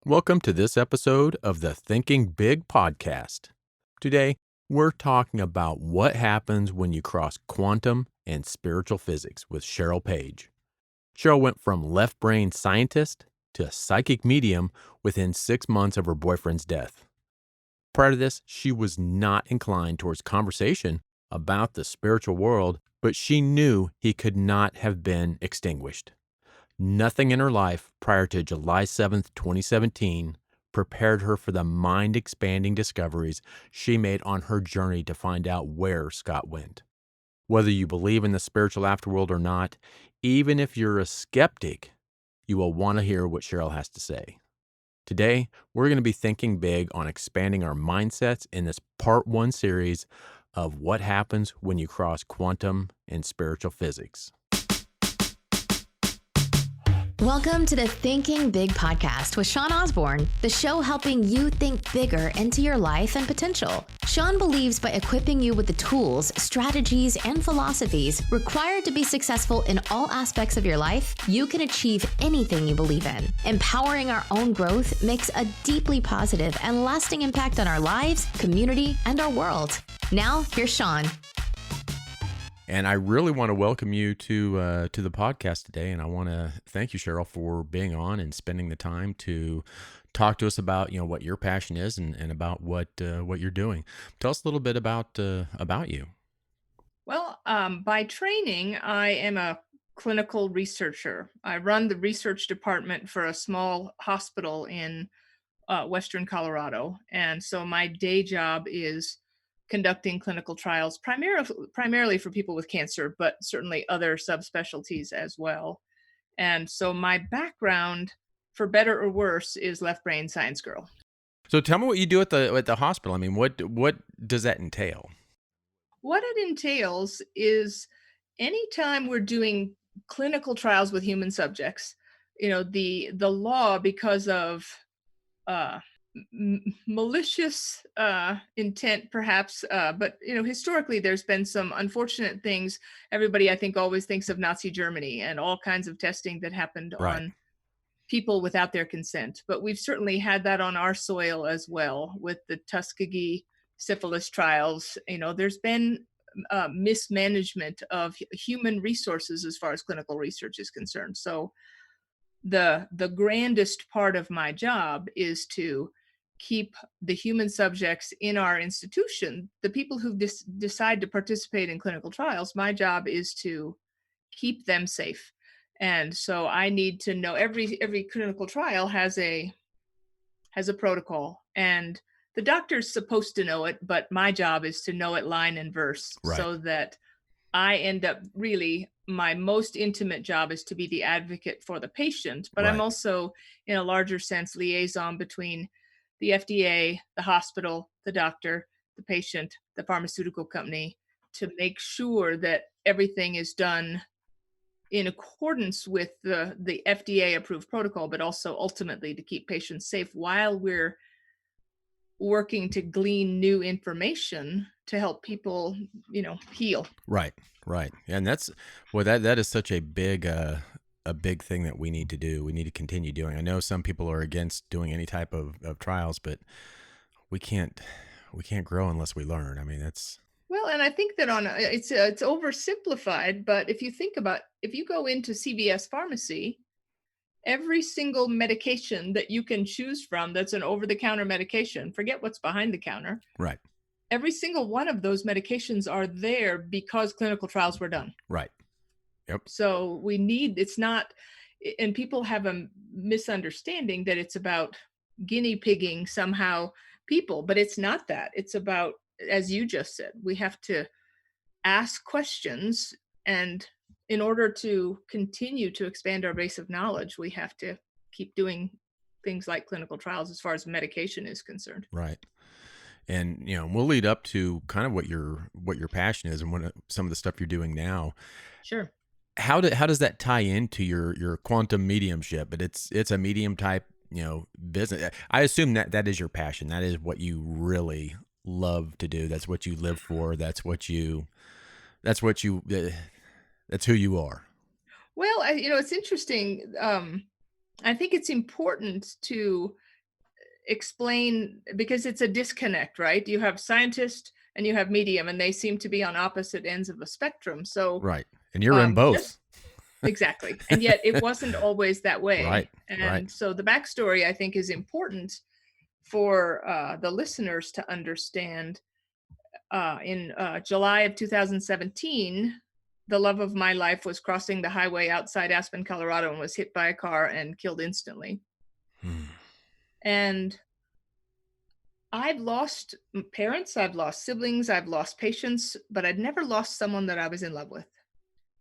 Welcome to this episode of the Thinking Big podcast. Today, we're talking about what happens when you cross quantum and spiritual physics with Cheryl Page. Cheryl went from left brain scientist to a psychic medium within 6 months of her boyfriend's death. Prior to this, she was not inclined towards conversation about the spiritual world, but she knew he could not have been extinguished. Nothing in her life prior to July 7th, 2017, prepared her for the mind-expanding discoveries she made on her journey to find out where Scott went. Whether you believe in the spiritual afterworld or not, even if you're a skeptic, you will want to hear what Cheryl has to say. Today, we're going to be thinking big on expanding our mindsets in this Part 1 series of what happens when you cross quantum and spiritual physics. Welcome to the Thinking Big podcast with Sean Osborne, the show helping you think bigger into your life and potential. Sean believes by equipping you with the tools, strategies, and philosophies required to be successful in all aspects of your life, you can achieve anything you believe in. Empowering our own growth makes a deeply positive and lasting impact on our lives, community, and our world. Now, here's Sean. And I really want to welcome you to the podcast today, and I want to thank you, Cheryl, for being on and spending the time to talk to us about what your passion is and about what you're doing. Tell us a little bit about you. Well, by training, I am a clinical researcher. I run the research department for a small hospital in Western Colorado, and so my day job is conducting clinical trials, primarily for people with cancer, but certainly other subspecialties as well. And so my background, for better or worse, is left brain science girl. So tell me what you do at the hospital. I mean, what does that entail? What it entails is anytime we're doing clinical trials with human subjects, the law, because of malicious intent perhaps, but historically there's been some unfortunate things. Everybody, I think, always thinks of Nazi Germany and all kinds of testing that happened on people without their consent, but we've certainly had that on our soil as well with the Tuskegee syphilis trials. There's been mismanagement of human resources as far as clinical research is concerned. So the grandest part of my job is to keep the human subjects in our institution, the people who decide to participate in clinical trials. My job is to keep them safe. And so I need to know every clinical trial has a protocol, and the doctor's supposed to know it, but my job is to know it line and verse, so that I end up, really, my most intimate job is to be the advocate for the patient, but I'm also, in a larger sense, liaison between the FDA, the hospital, the doctor, the patient, the pharmaceutical company, to make sure that everything is done in accordance with the FDA approved protocol, but also ultimately to keep patients safe while we're working to glean new information to help people, heal. Right. And that is such a big thing that we need to do. We need to continue doing. I know some people are against doing any type of trials, but we can't grow unless we learn. I mean, that's... Well, and I think that it's oversimplified, but if you go into CVS pharmacy, every single medication that you can choose from that's an over-the-counter medication, forget what's behind the counter. Right. Every single one of those medications are there because clinical trials were done. Right. Yep. So it's not, and people have a misunderstanding that it's about guinea pigging somehow people, but it's not that. It's about, as you just said, we have to ask questions, and in order to continue to expand our base of knowledge, we have to keep doing things like clinical trials as far as medication is concerned. Right. And we'll lead up to kind of what your passion is and some of the stuff you're doing now. Sure. How does that tie into your quantum mediumship? But it's a medium type business. I assume that is your passion. That is what you really love to do. That's what you live for. That's who you are. Well, it's interesting. I think it's important to explain, because it's a disconnect, right? You have scientist and you have medium, and they seem to be on opposite ends of a spectrum. So Right. And you're in both. just exactly. And yet it wasn't always that Right. way. Right. And so the backstory, I think, is important for the listeners to understand. In July of 2017, the love of my life was crossing the highway outside Aspen, Colorado, and was hit by a car and killed instantly. And I've lost parents, I've lost siblings, I've lost patients, but I'd never lost someone that I was in love with.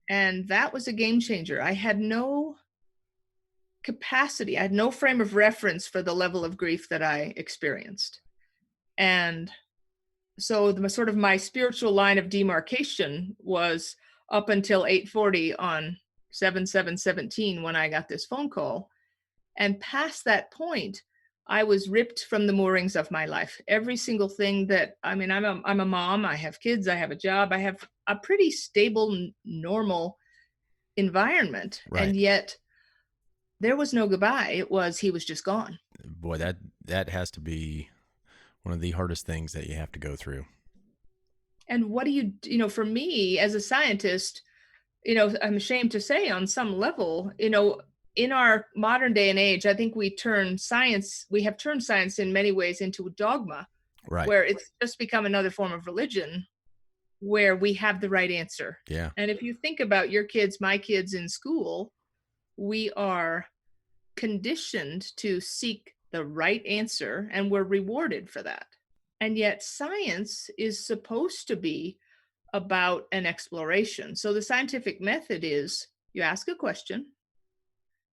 And that was a game changer. I had no capacity, I had no frame of reference for the level of grief that I experienced. And so the sort of my spiritual line of demarcation was up until 8:40 on 7/7/17 when I got this phone call. And past that point, I was ripped from the moorings of my life. Every single thing that, I mean, I'm a mom, I have kids, I have a job, I have a pretty stable, normal environment. Right. And yet there was no goodbye. It was, he was just gone. Boy, that has to be one of the hardest things that you have to go through. And what do you know, for me as a scientist, you know, I'm ashamed to say on some level, you know, in our modern day and age, I think we have turned science in many ways into a dogma, Right. where it's just become another form of religion where we have the right answer. Yeah. And if you think about your kids, my kids in school, we are conditioned to seek the right answer, and we're rewarded for that. And yet science is supposed to be about an exploration. So the scientific method is you ask a question,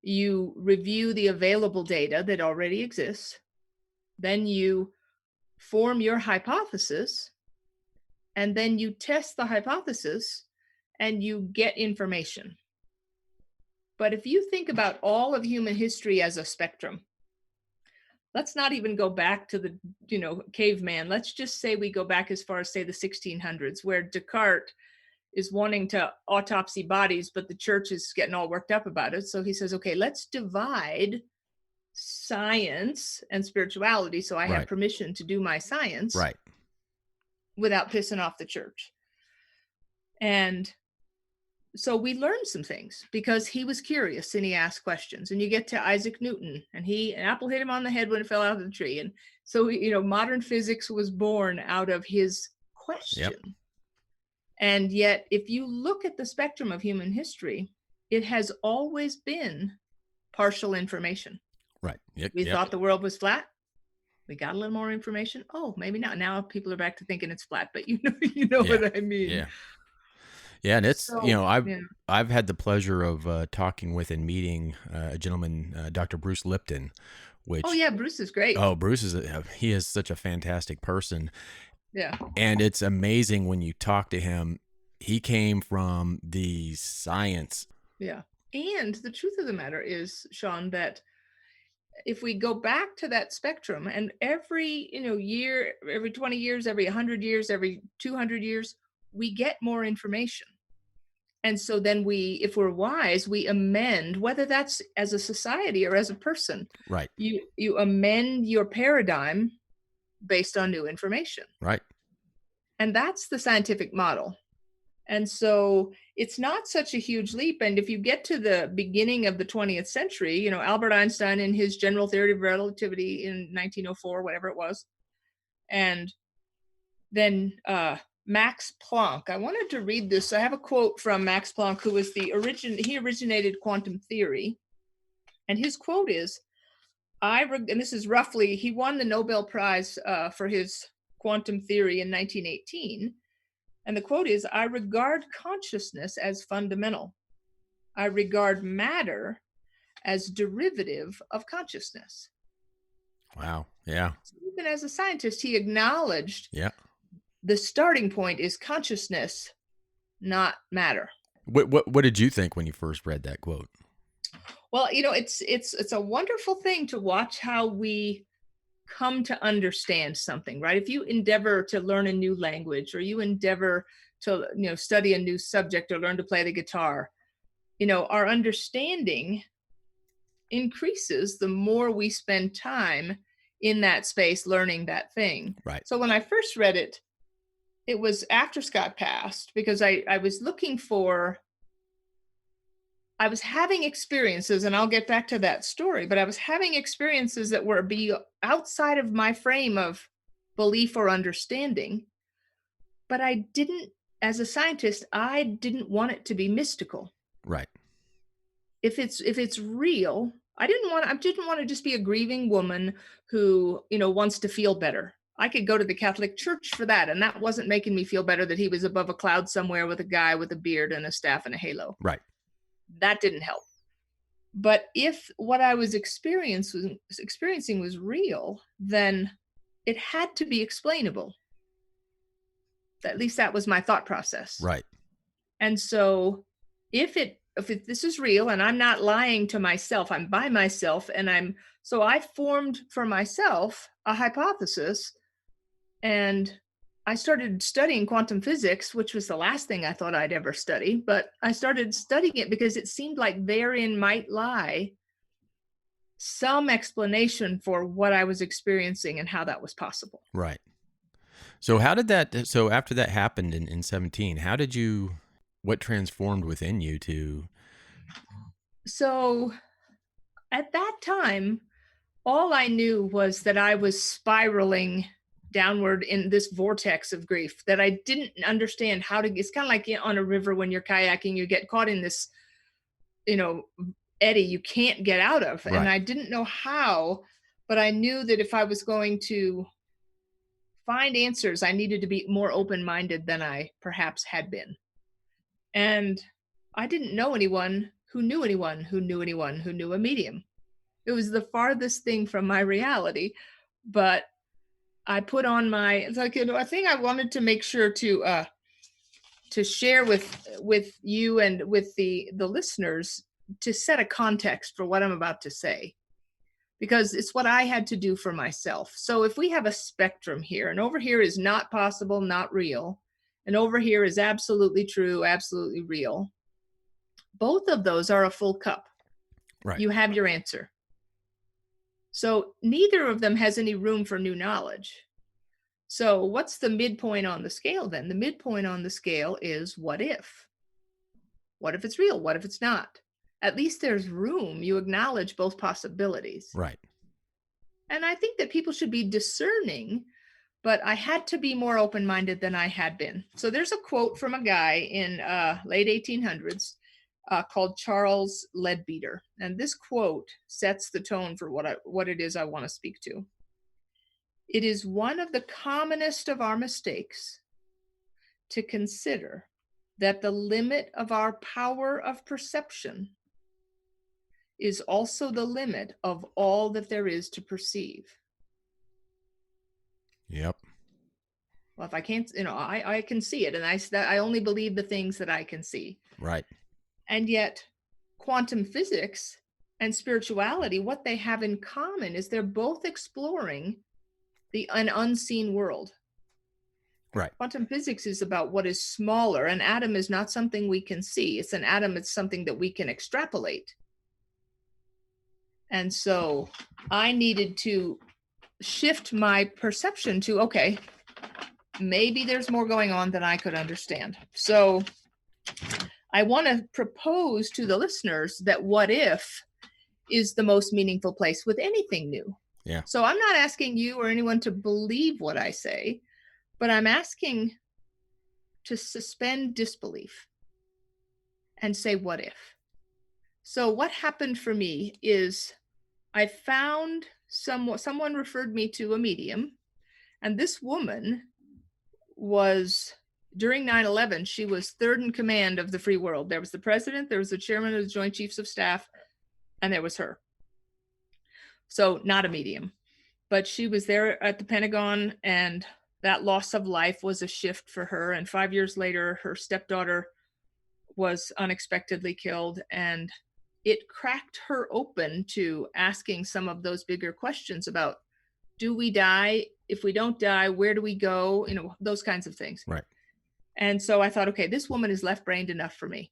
you review the available data that already exists, then you form your hypothesis, and then you test the hypothesis and you get information. But if you think about all of human history as a spectrum, let's not even go back to the, you know, caveman. Let's just say we go back as far as, say, the 1600s, where Descartes is wanting to autopsy bodies, but the church is getting all worked up about it. So he says, okay, let's divide science and spirituality, so I have permission to do my science without pissing off the church. And so we learned some things because he was curious and he asked questions. And you get to Isaac Newton, and an apple hit him on the head when it fell out of the tree. And so, you know, modern physics was born out of his question. Yep. And yet, if you look at the spectrum of human history, it has always been partial information. Right. Yep. We thought the world was flat. We got a little more information. Oh, maybe not. Now people are back to thinking it's flat, but you know what I mean. Yeah. Yeah, and it's, you know, I've had the pleasure of talking with and meeting a gentleman, Dr. Bruce Lipton, which... Oh, yeah, Bruce is great. Oh, Bruce he is such a fantastic person. Yeah. And it's amazing when you talk to him. He came from the science. Yeah. And the truth of the matter is, Sean, that if we go back to that spectrum, and every, you know, year, every 20 years, every 100 years, every 200 years, we get more information. And so then if we're wise, we amend, whether that's as a society or as a person. Right. You amend your paradigm based on new information. Right. And that's the scientific model. And so it's not such a huge leap. And if you get to the beginning of the 20th century, you know, Albert Einstein in his general theory of relativity in 1904, whatever it was, and then Max Planck. I wanted to read this. I have a quote from Max Planck, who was he originated quantum theory. And his quote is, and this is roughly, he won the Nobel Prize for his quantum theory in 1918. And the quote is, I regard consciousness as fundamental. I regard matter as derivative of consciousness. Wow. Yeah. So even as a scientist, he acknowledged the starting point is consciousness, not matter. What did you think when you first read that quote? Well, you know, it's a wonderful thing to watch how we come to understand something, right? If you endeavor to learn a new language, or you endeavor to, you know, study a new subject or learn to play the guitar, you know, our understanding increases the more we spend time in that space learning that thing. Right. So when I first read it, it was after Scott passed, because I was looking for, I was having experiences, and I'll get back to that story, but I was having experiences that were outside of my frame of belief or understanding. But I didn't, as a scientist, I didn't want it to be mystical. Right. If it's real, I didn't want to just be a grieving woman who, wants to feel better. I could go to the Catholic Church for that, and that wasn't making me feel better that he was above a cloud somewhere with a guy with a beard and a staff and a halo. Right. That didn't help. But if what I was experiencing was real, then it had to be explainable. At least that was my thought process. Right. And so if this is real and I'm not lying to myself, I'm by myself, and I formed for myself a hypothesis, and I started studying quantum physics, which was the last thing I thought I'd ever study, but I started studying it because it seemed like therein might lie some explanation for what I was experiencing and how that was possible. Right. So after that happened in 17, what transformed within you to? So at that time, all I knew was that I was spiraling downward in this vortex of grief that I didn't understand it's kind of like on a river when you're kayaking, you get caught in this, eddy you can't get out of. Right. And I didn't know how, but I knew that if I was going to find answers, I needed to be more open-minded than I perhaps had been. And I didn't know anyone who knew anyone who knew anyone who knew a medium. It was the farthest thing from my reality, but I put on I think I wanted to make sure to share with you and with the listeners, to set a context for what I'm about to say, because it's what I had to do for myself. So if we have a spectrum here, and over here is not possible, not real, and over here is absolutely true, absolutely real, both of those are a full cup. Right. You have your answer. So neither of them has any room for new knowledge. So what's the midpoint on the scale then? The midpoint on the scale is what if? What if it's real? What if it's not? At least there's room. You acknowledge both possibilities. Right. And I think that people should be discerning, but I had to be more open-minded than I had been. So there's a quote from a guy in late 1800s called Charles Leadbeater. And this quote sets the tone for what it is I want to speak to. It is one of the commonest of our mistakes to consider that the limit of our power of perception is also the limit of all that there is to perceive. Yep. Well, if I can't, I can see it, and I only believe the things that I can see. Right. And yet, quantum physics and spirituality, what they have in common is they're both exploring an unseen world. Right. Quantum physics is about what is smaller. An atom is not something we can see. It's an atom. It's something that we can extrapolate. And so I needed to shift my perception to, okay, maybe there's more going on than I could understand. So I want to propose to the listeners that what if is the most meaningful place with anything new. Yeah. So I'm not asking you or anyone to believe what I say, but I'm asking to suspend disbelief and say, what if? So what happened for me is I found someone referred me to a medium, and this woman was, during 9/11, she was third in command of the free world. There was the president, there was the chairman of the Joint Chiefs of Staff, and there was her. So not a medium, but she was there at the Pentagon, and that loss of life was a shift for her. And 5 years later, her stepdaughter was unexpectedly killed, and it cracked her open to asking some of those bigger questions about, do we die? If we don't die, where do we go? Those kinds of things. Right. And so I thought, okay, this woman is left-brained enough for me.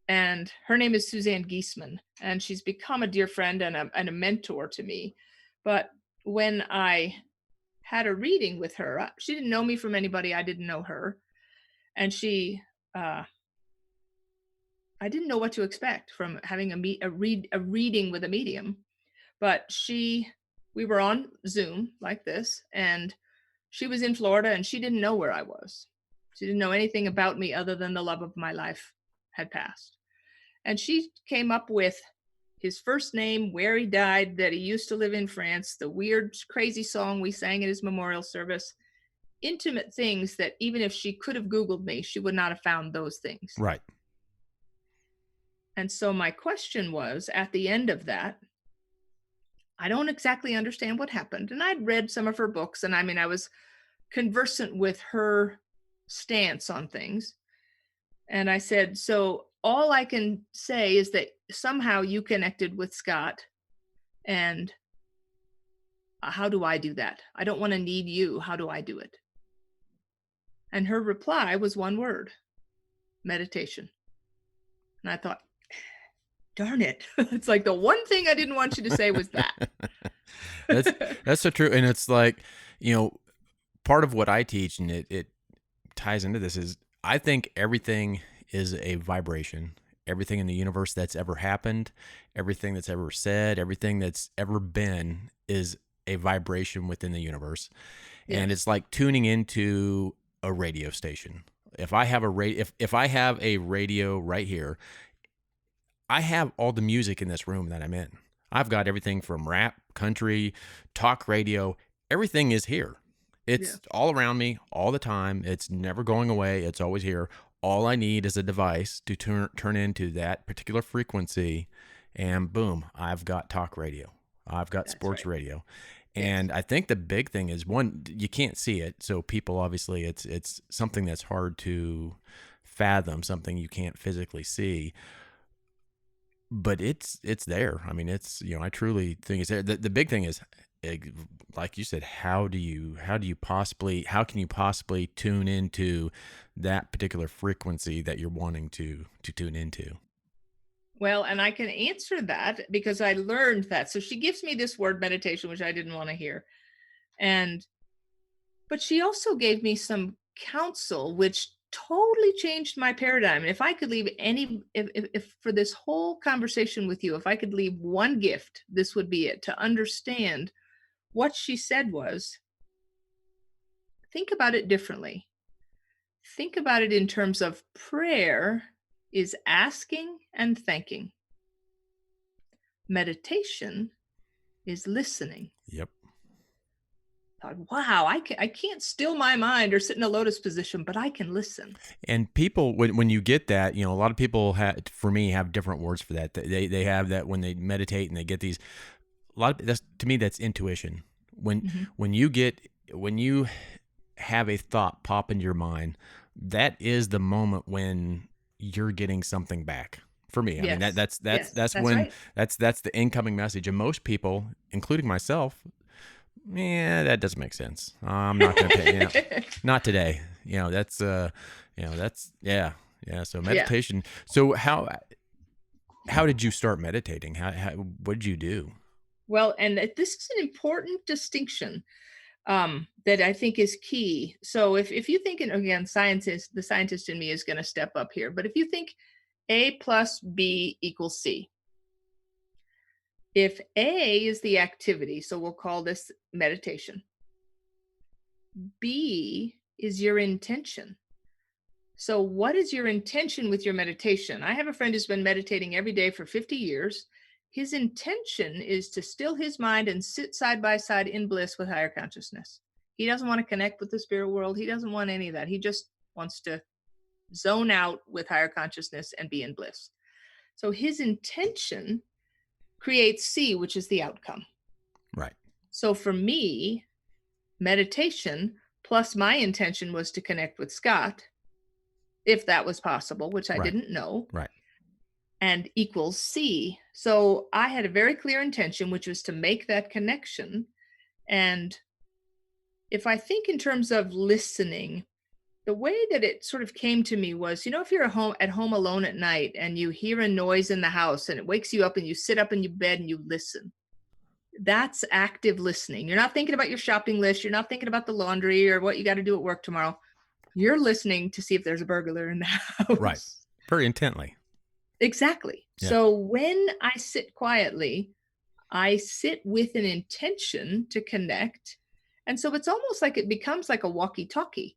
And her name is Suzanne Giesman, and she's become a dear friend and a mentor to me. But when I had a reading with her, she didn't know me from anybody. I didn't know her. And uh, I didn't know what to expect from having a reading with a medium. But we were on Zoom like this, and she was in Florida, and she didn't know where I was. She didn't know anything about me other than the love of my life had passed. And she came up with his first name, where he died, that he used to live in France, the weird, crazy song we sang at his memorial service, intimate things that even if she could have Googled me, she would not have found those things. Right. And so my question was, at the end of that, I don't exactly understand what happened. And I'd read some of her books, and I was conversant with her stance on things. And I said, so all I can say is that somehow you connected with Scott. And how do I do that? I don't want to need you. How do I do it? And her reply was one word: meditation. And I thought, darn it. It's like the one thing I didn't want you to say was that. That's so true. And it's like, part of what I teach, and it ties into this, is I think everything is a vibration. Everything in the universe that's ever happened, everything that's ever said, everything that's ever been is a vibration within the universe. Yes. And it's like tuning into a radio station. If I have if I have a radio right here, I have all the music in this room that I'm in. I've got everything from rap, country, talk radio. Everything is here. It's all around me all the time. It's never going away. It's always here. All I need is a device to turn into that particular frequency, and boom, I've got talk radio. I've got sports radio. And I think the big thing is, one, you can't see it. So people, obviously, it's something that's hard to fathom, something you can't physically see. But it's there. I mean, I truly think it's there. The big thing is, like you said, how can you possibly tune into that particular frequency that you're wanting to tune into? Well, and I can answer that because I learned that. So she gives me this word meditation, which I didn't want to hear. But she also gave me some counsel, which totally changed my paradigm. And if I could leave if for this whole conversation with you, if I could leave one gift, this would be it: to understand what she said was, think about it differently. Think about it in terms of prayer is asking and thanking. Meditation is listening. Yep. Thought, wow, I can't still my mind or sit in a lotus position, but I can listen. And people, when you get that, a lot of people for me, have different words for that. They have that when they meditate and they get these. To me, that's intuition. When you have a thought pop into your mind, that is the moment when you're getting something back. For me, I mean, that's when right. that's the incoming message. And most people, including myself, that doesn't make sense. I'm not going to pay. Not today. That's So meditation. Yeah. So how did you start meditating? What did you do? Well, and this is an important distinction that I think is key. So if you think, and again, the scientist in me is going to step up here, but if you think A plus B equals C, if A is the activity, so we'll call this meditation, B is your intention. So what is your intention with your meditation? I have a friend who's been meditating every day for 50 years. His intention is to still his mind and sit side by side in bliss with higher consciousness. He doesn't want to connect with the spirit world. He doesn't want any of that. He just wants to zone out with higher consciousness and be in bliss. So his intention creates C, which is the outcome. Right. So for me, meditation plus my intention was to connect with Scott, if that was possible, which I didn't know. Right. And equals C. So I had a very clear intention, which was to make that connection. And if I think in terms of listening, the way that it sort of came to me was, if you're at home alone at night and you hear a noise in the house and it wakes you up and you sit up in your bed and you listen, That's active listening. You're not thinking about your shopping list. You're not thinking about the laundry or what you got to do at work tomorrow. You're listening to see if there's a burglar in the house. Right. Very intently. Exactly. Yeah. So when I sit quietly, I sit with an intention to connect. And so it's almost like it becomes like a walkie-talkie.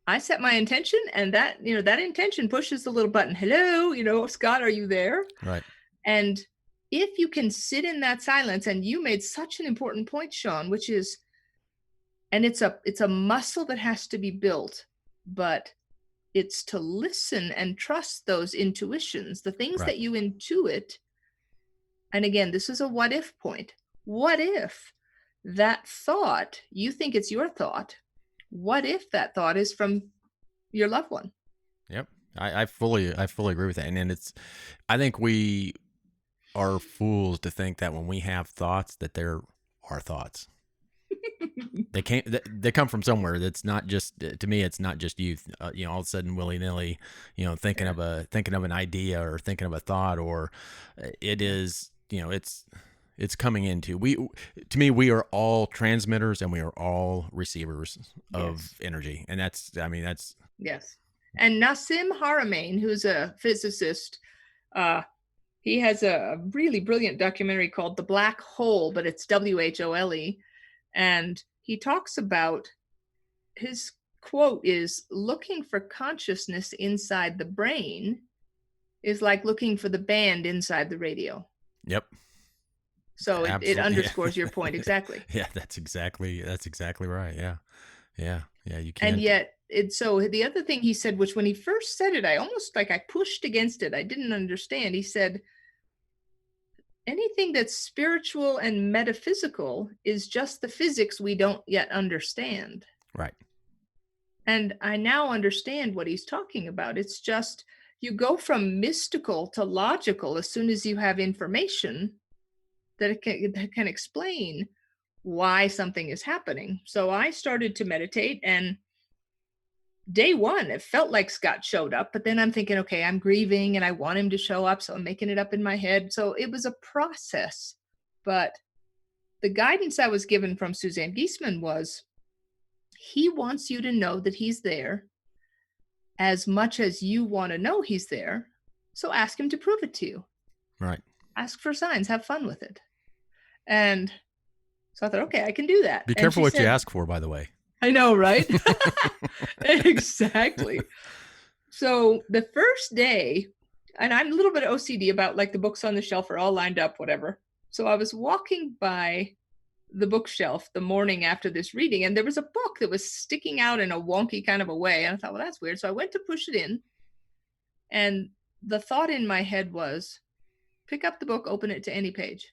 I set my intention, and that intention pushes the little button. Hello, Scott, are you there? Right. And if you can sit in that silence, and you made such an important point, Sean, which is, and it's a muscle that has to be built, but it's to listen and trust those intuitions, the things Right. that you intuit. And again, this is a what if point. What if that thought, you think it's your thought? What if that thought is from your loved one? Yep. I fully agree with that. And I think we are fools to think that when we have thoughts that they're our thoughts. They come from somewhere. That's not just, to me, it's not just you, all of a sudden willy-nilly, thinking of an idea or thinking of a thought, or it is, it's coming into, we are all transmitters and we are all receivers of energy. And that's. Yes. And Nassim Haramein, who's a physicist, he has a really brilliant documentary called The Black Hole, but it's WHOLE. And he talks about, his quote is, looking for consciousness inside the brain is like looking for the band inside the radio. Yep. So it underscores your point. Exactly. Yeah, that's exactly right. Yeah. You can't. And yet, so the other thing he said, which when he first said it, I almost I pushed against it. I didn't understand. He said, anything that's spiritual and metaphysical is just the physics we don't yet understand. Right. And I now understand what he's talking about. It's just, you go from mystical to logical as soon as you have information that can explain why something is happening. So I started to meditate, and day one, it felt like Scott showed up, but then I'm thinking, okay, I'm grieving and I want him to show up. So I'm making it up in my head. So it was a process, but the guidance I was given from Suzanne Giesemann was, he wants you to know that he's there as much as you want to know he's there. So ask him to prove it to you. Right. Ask for signs, have fun with it. And so I thought, okay, I can do that. Be careful what you ask for, by the way. I know, right? Exactly. So the first day, and I'm a little bit OCD about like the books on the shelf are all lined up, whatever. So I was walking by the bookshelf the morning after this reading, and there was a book that was sticking out in a wonky kind of a way. And I thought, well, that's weird. So I went to push it in. And the thought in my head was, pick up the book, open it to any page.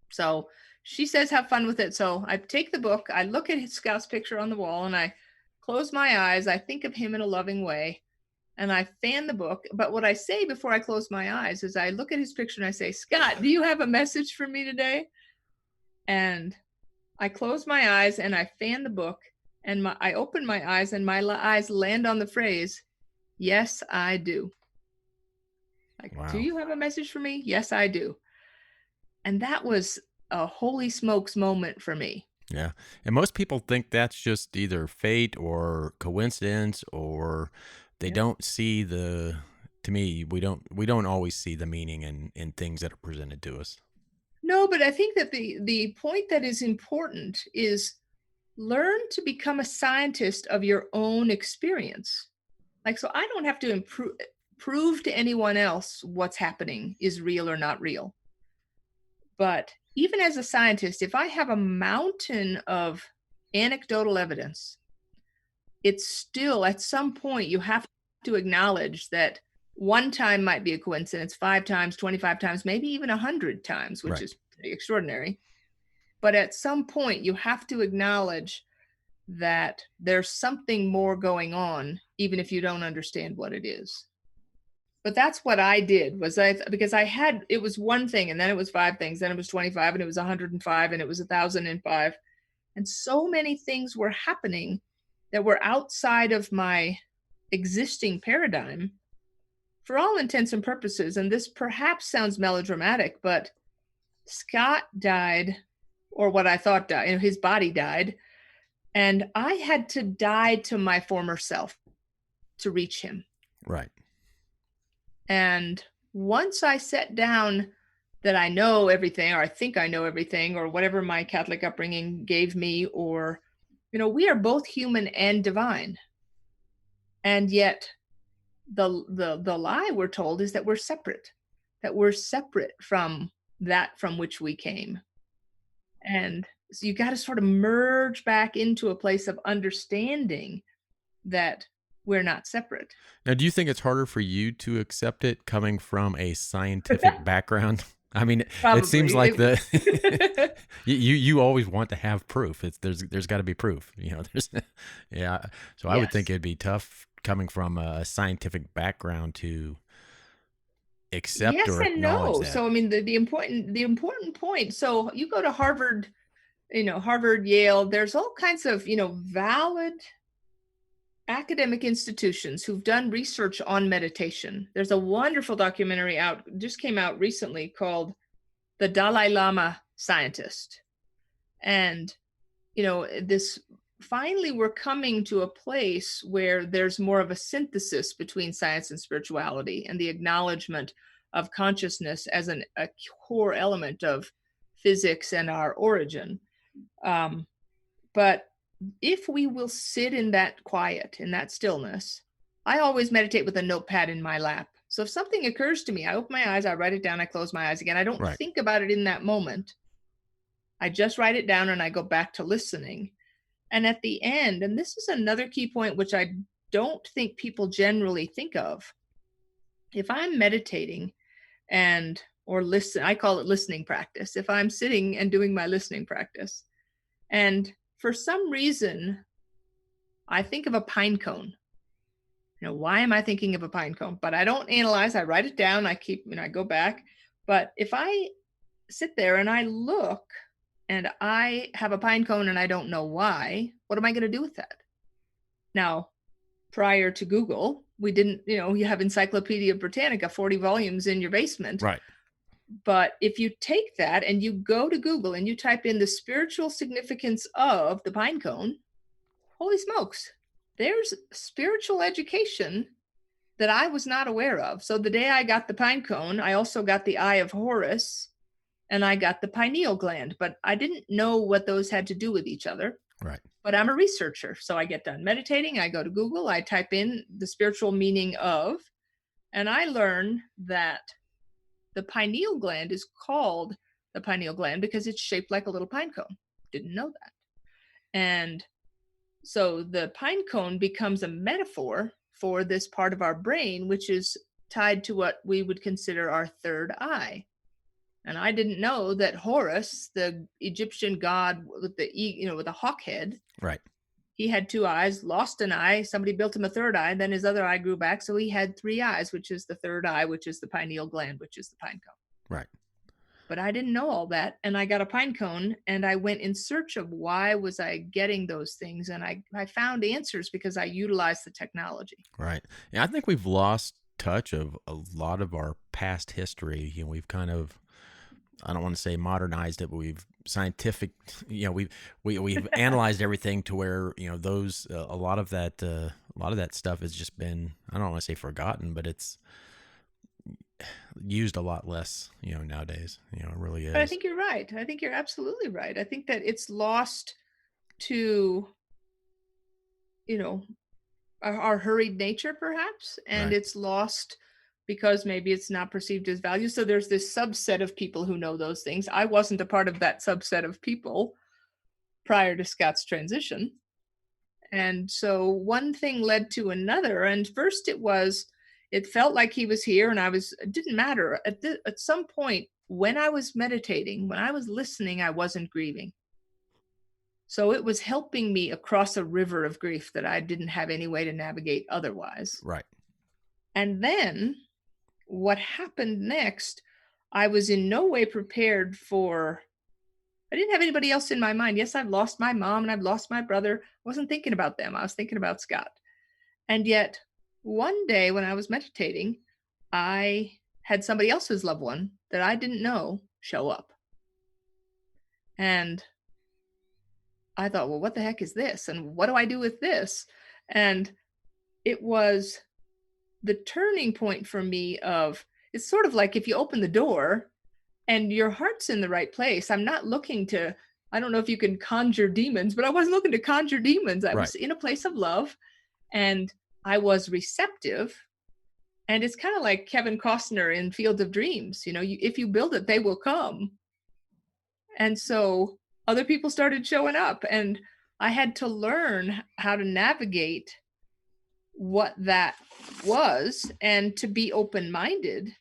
So she says, have fun with it. So I take the book, I look at Scout's picture on the wall, and I close my eyes. I think of him in a loving way, and I fan the book. But what I say before I close my eyes is I look at his picture and I say, Scott, do you have a message for me today? And I close my eyes and I fan the book, and I open my eyes, and my eyes land on the phrase, yes, I do. Like, wow. Do you have a message for me? Yes, I do. And that was a holy smokes moment for me. Yeah. And most people think that's just either fate or coincidence, or they don't see to me, we don't always see the meaning in things that are presented to us. No, but I think that the point that is important is learn to become a scientist of your own experience. Like, so I don't have to prove to anyone else what's happening is real or not real. But even as a scientist, if I have a mountain of anecdotal evidence, it's still, at some point, you have to acknowledge that one time might be a coincidence, 5 times, 25 times, maybe even 100 times, which is pretty extraordinary. But at some point, you have to acknowledge that there's something more going on, even if you don't understand what it is. But that's what I did, because it was one thing, and then it was 5 things, then it was 25, and it was 105, and it was 1,005. And so many things were happening that were outside of my existing paradigm for all intents and purposes. And this perhaps sounds melodramatic, but Scott died, or what I thought died, his body died, and I had to die to my former self to reach him. Right. And once I set down that I know everything, or I think I know everything, or whatever my Catholic upbringing gave me, or, we are both human and divine. And yet the lie we're told is that we're separate from that from which we came. And so you got to sort of merge back into a place of understanding that we're not separate. Now, do you think it's harder for you to accept it coming from a scientific background? I mean, it seems Probably. like you always want to have proof. There's got to be proof. There's yeah. So I would think Yes. it'd be tough coming from a scientific background to accept Yes or and acknowledge no. that. So I mean the important point. So you go to Harvard, Harvard, Yale, there's all kinds of, valid academic institutions who've done research on meditation. There's a wonderful documentary just came out recently called The Dalai Lama Scientist. And, this finally we're coming to a place where there's more of a synthesis between science and spirituality and the acknowledgement of consciousness as a core element of physics and our origin. But if we will sit in that quiet, in that stillness, I always meditate with a notepad in my lap. So if something occurs to me, I open my eyes, I write it down, I close my eyes again. I don't Right. think about it in that moment. I just write it down and I go back to listening. And at the end, and this is another key point, which I don't think people generally think of. If I'm meditating or listen, I call it listening practice. If I'm sitting and doing my listening practice, and for some reason, I think of a pine cone. Why am I thinking of a pine cone? But I don't analyze. I write it down. I go back. But if I sit there and I look and I have a pine cone and I don't know why, what am I going to do with that? Now, prior to Google, we didn't, you have Encyclopedia Britannica, 40 volumes in your basement. Right. But if you take that and you go to Google and you type in the spiritual significance of the pine cone, holy smokes, there's spiritual education that I was not aware of. So the day I got the pine cone, I also got the Eye of Horus and I got the pineal gland, but I didn't know what those had to do with each other. Right. But I'm a researcher. So I get done meditating, I go to Google, I type in the spiritual meaning of, and I learn that the pineal gland is called the pineal gland because it's shaped like a little pine cone. Didn't know that. And so the pine cone becomes a metaphor for this part of our brain, which is tied to what we would consider our third eye. And I didn't know that Horus, the Egyptian god with with a hawk head, Right. he had two eyes, lost an eye. Somebody built him a third eye. Then his other eye grew back. So he had three eyes, which is the third eye, which is the pineal gland, which is the pine cone. Right. But I didn't know all that. And I got a pine cone and I went in search of why was I getting those things. And I found answers because I utilized the technology. Right. Yeah, I think we've lost touch of a lot of our past history. We've kind of, I don't want to say modernized it, but we've we've analyzed everything to where, those, a lot of that stuff has just been, I don't want to say forgotten, but it's used a lot less, nowadays, it really is. But I think you're right. I think you're absolutely right. I think that it's lost to, our hurried nature perhaps, and Right. it's lost because maybe it's not perceived as value. So there's this subset of people who know those things. I wasn't a part of that subset of people prior to Scott's transition. And so one thing led to another. And first it felt like he was here and it didn't matter. At some point when I was meditating, when I was listening, I wasn't grieving. So it was helping me across a river of grief that I didn't have any way to navigate otherwise. Right. And then what happened next, I was in no way prepared for. I didn't have anybody else in my mind. Yes, I've lost my mom and I've lost my brother. I wasn't thinking about them. I was thinking about Scott. And yet one day when I was meditating, I had somebody else's loved one that I didn't know show up. And I thought, well, what the heck is this? And what do I do with this? And it was the turning point for me of, it's sort of like if you open the door and your heart's in the right place. I'm not looking to, I don't know if you can conjure demons, but I wasn't looking to conjure demons. I was in a place of love, and I was receptive. And it's kind of like Kevin Costner in Field of Dreams. If you build it, they will come. And so other people started showing up, and I had to learn how to navigate what that was and to be open-minded.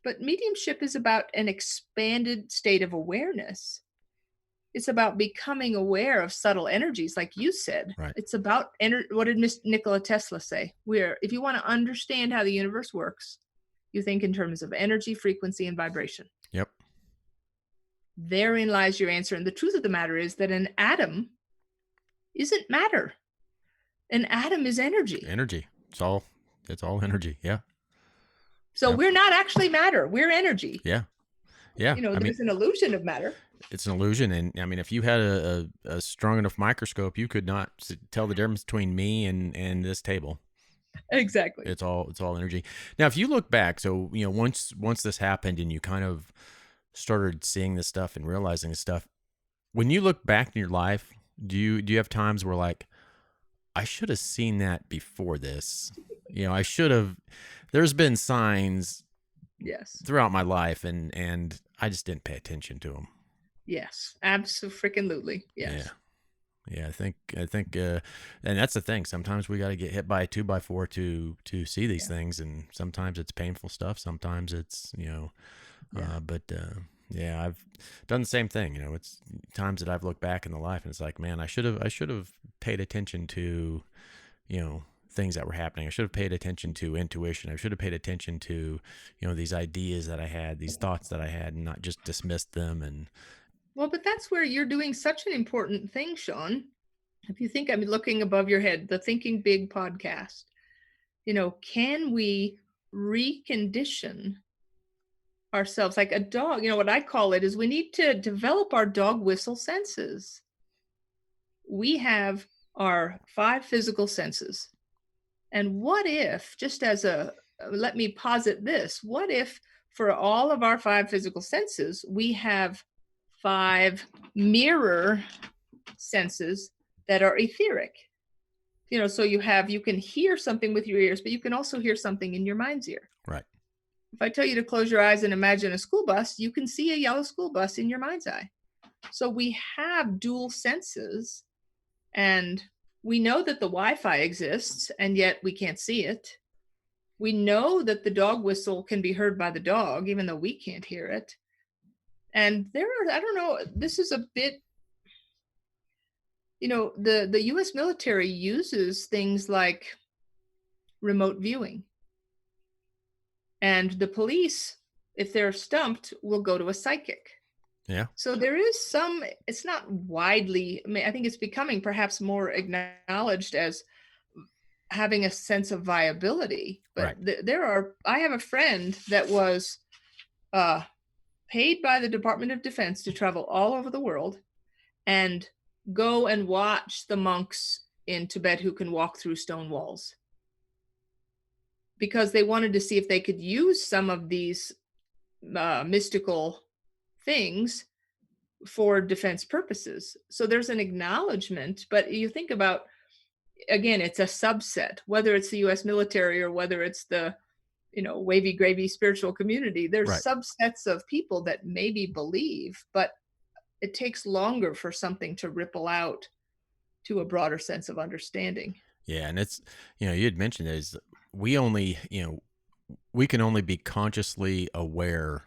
But mediumship is about an expanded state of awareness. It's about becoming aware of subtle energies, like you said. Right. It's about what did Nikola Tesla say? If you want to understand how the universe works, you think in terms of energy, frequency, and vibration. Yep. Therein lies your answer. And the truth of the matter is that an atom isn't matter. An atom is energy. Energy. It's all energy. Yeah. So we're not actually matter. We're energy. Yeah. Yeah. There's an illusion of matter. It's an illusion. And I mean, if you had a strong enough microscope, you could not tell the difference between me and this table. Exactly. It's all energy. Now, if you look back, so, once this happened and you kind of started seeing this stuff and realizing this stuff, when you look back in your life, do you have times where like, I should have seen that before this? I should have. There's been signs, yes, throughout my life, and I just didn't pay attention to them. Yes, absolutely. Yes. Yeah. I think, and that's the thing. Sometimes we got to get hit by a 2x4 to see these things, and sometimes it's painful stuff. Sometimes it's I've done the same thing. It's times that I've looked back in the life, and it's like, man, I should have paid attention to, things that were happening. I should have paid attention to intuition. I should have paid attention to, these ideas that I had, these thoughts that I had, and not just dismissed them. And well, but that's where you're doing such an important thing, Sean. If you think I'm looking above your head, the Thinking Big podcast, can we recondition ourselves like a dog? What I call it is we need to develop our dog whistle senses. We have our 5 physical senses. And what if, just as let me posit this, what if for all of our 5 physical senses, we have 5 mirror senses that are etheric? So you can hear something with your ears, but you can also hear something in your mind's ear. Right. If I tell you to close your eyes and imagine a school bus, you can see a yellow school bus in your mind's eye. So we have dual senses, and we know that the Wi-Fi exists, and yet we can't see it. We know that the dog whistle can be heard by the dog, even though we can't hear it. And I don't know, this is a bit, the U.S. military uses things like remote viewing. And the police, if they're stumped, will go to a psychic. Yeah. So there is it's not widely, I think it's becoming perhaps more acknowledged as having a sense of viability. But right. I have a friend that was paid by the Department of Defense to travel all over the world and go and watch the monks in Tibet who can walk through stone walls, because they wanted to see if they could use some of these mystical things for defense purposes. So there's an acknowledgement, but you think about, again, it's a subset, whether it's the U.S. military or whether it's the, wavy gravy spiritual community. There's subsets of people that maybe believe, but it takes longer for something to ripple out to a broader sense of understanding. Yeah. And it's, you had mentioned is we only, we can only be consciously aware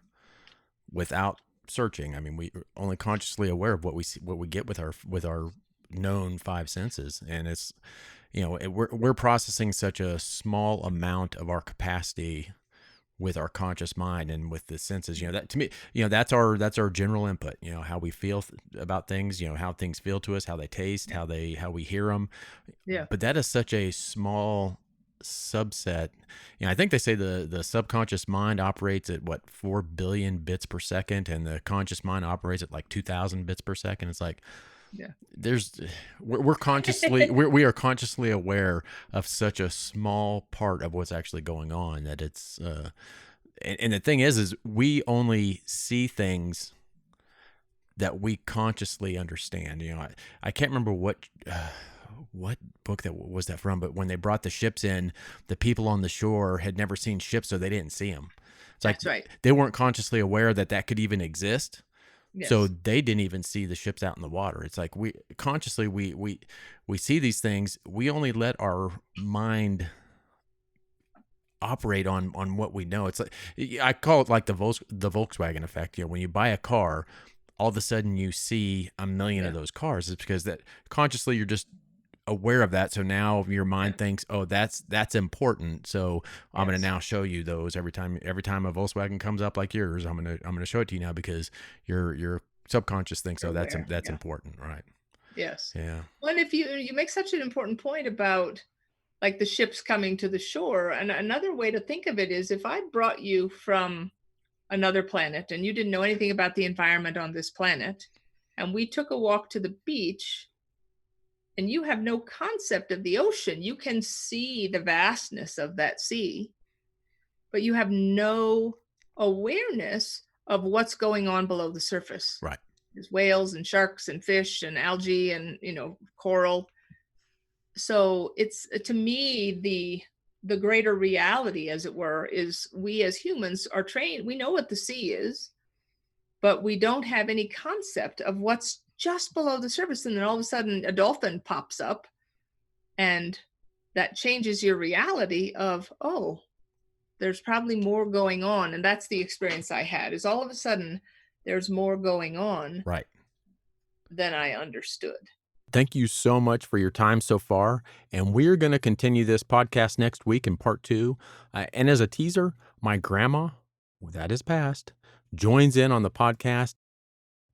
without searching. I mean, we are only consciously aware of what we see, what we get with our known 5 senses. And it's, we're processing such a small amount of our capacity with our conscious mind and with the senses, that to me, that's our general input, how we feel about things, how things feel to us, how they taste, how we hear them. Yeah. But that is such a small subset. I think they say the subconscious mind operates at 4 billion bits per second, and the conscious mind operates at like 2,000 bits per second. It's like, yeah, we're consciously we are consciously aware of such a small part of what's actually going on that it's and the thing is we only see things that we consciously understand. I can't remember what book that was that from, but when they brought the ships in, the people on the shore had never seen ships, so they didn't see them. It's like, that's right. They weren't consciously aware that could even exist. Yes. So they didn't even see the ships out in the water. It's like we consciously we see these things. We only let our mind operate on what we know. It's like, I call it like the Volkswagen effect. When you buy a car, all of a sudden you see a million of those cars. It's because that consciously you're just aware of that. So now your mind thinks, oh, that's important. So I'm going to now show you those every time a Volkswagen comes up like yours. I'm going to show it to you now because your subconscious thinks, oh, that's important, right? Yes. Yeah. Well, and if you make such an important point about like the ships coming to the shore, and another way to think of it is if I brought you from another planet and you didn't know anything about the environment on this planet, and we took a walk to the beach, and you have no concept of the ocean. You can see the vastness of that sea, but you have no awareness of what's going on below the surface. Right. There's whales and sharks and fish and algae and, coral. So it's, to me, the greater reality, as it were, is we as humans are trained. We know what the sea is, but we don't have any concept of what's just below the surface. And then all of a sudden a dolphin pops up, and that changes your reality of, oh, there's probably more going on. And that's the experience I had, is all of a sudden there's more going on, right, than I understood. Thank you so much for your time so far. And we're going to continue this podcast next week in part 2. And as a teaser, my grandma, that is past, joins in on the podcast.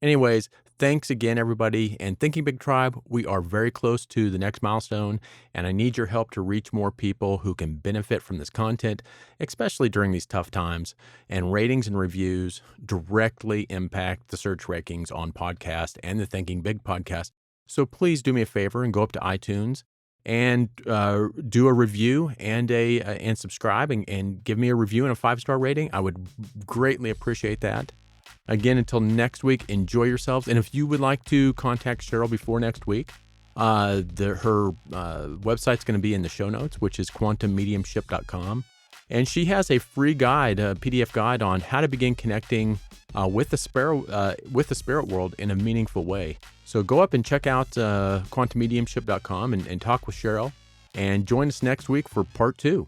Anyways, thanks again, everybody. And Thinking Big Tribe, we are very close to the next milestone, and I need your help to reach more people who can benefit from this content, especially during these tough times. And ratings and reviews directly impact the search rankings on podcast and the Thinking Big podcast. So please do me a favor and go up to iTunes and do a review and subscribe and give me a review and a 5-star rating. I would greatly appreciate that. Again, until next week, enjoy yourselves. And if you would like to contact Cheryl before next week, her website's going to be in the show notes, which is quantummediumship.com. And she has a free guide, a PDF guide on how to begin connecting with the spirit world in a meaningful way. So go up and check out quantummediumship.com and talk with Cheryl, and join us next week for part 2.